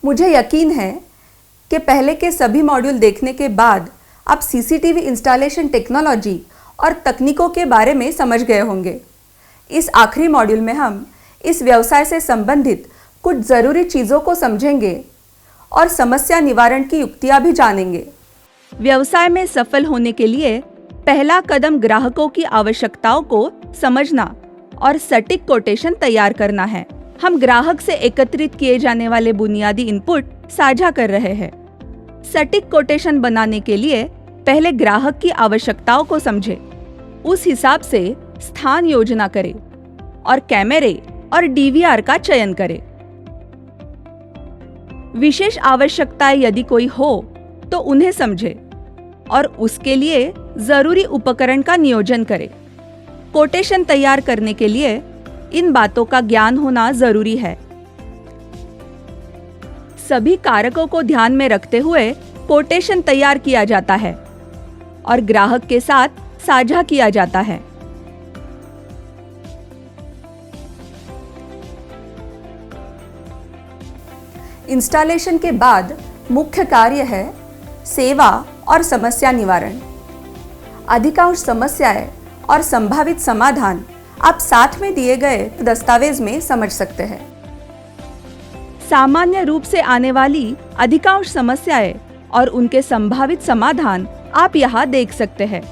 मुझे यकीन है कि पहले के सभी मॉड्यूल देखने के बाद आप सीसीटीवी इंस्टॉलेशन टेक्नोलॉजी और तकनीकों के बारे में समझ गए होंगे। इस आखिरी मॉड्यूल में हम इस व्यवसाय से संबंधित कुछ ज़रूरी चीज़ों को समझेंगे और समस्या निवारण की युक्तियाँ भी जानेंगे। व्यवसाय में सफल होने के लिए पहला कदम ग्राहकों की आवश्यकताओं को समझना और सटीक कोटेशन तैयार करना है। हम ग्राहक से एकत्रित किए जाने वाले बुनियादी इनपुट साझा कर रहे हैं। सटीक कोटेशन बनाने के लिए पहले ग्राहक की आवश्यकताओं को समझें, उस हिसाब से स्थान योजना करें और कैमरे और डीवीआर का चयन करें। विशेष आवश्यकताएं यदि कोई हो तो उन्हें समझें और उसके लिए जरूरी उपकरण का नियोजन करें। कोटेशन तैयार करने के लिए इन बातों का ज्ञान होना जरूरी है। सभी कारकों को ध्यान में रखते हुए कोटेशन तैयार किया जाता है और ग्राहक के साथ साझा किया जाता है। इंस्टॉलेशन के बाद मुख्य कार्य है सेवा और समस्या निवारण। अधिकांश समस्याएं और संभावित समाधान आप साथ में दिए गए दस्तावेज में समझ सकते हैं। सामान्य रूप से आने वाली अधिकांश समस्याएं और उनके संभावित समाधान आप यहाँ देख सकते हैं।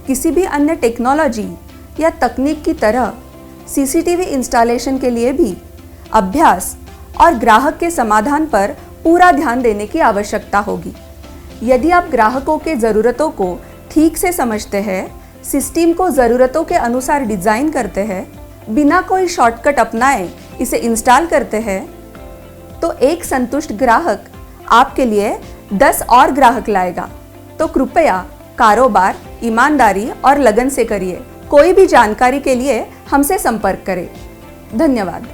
किसी भी अन्य टेक्नोलॉजी या तकनीक की तरह सीसीटीवी इंस्टॉलेशन के लिए भी अभ्यास और ग्राहक के समाधान पर पूरा ध्यान देने की आवश्यकता होगी। यदि आप ग्राहकों के ज़रूरतों को ठीक से समझते हैं, सिस्टम को ज़रूरतों के अनुसार डिज़ाइन करते हैं, बिना कोई शॉर्टकट अपनाए इसे इंस्टॉल करते हैं, तो एक संतुष्ट ग्राहक आपके लिए 10 और ग्राहक लाएगा। तो कृपया कारोबार ईमानदारी और लगन से करिए। कोई भी जानकारी के लिए हमसे संपर्क करें। धन्यवाद।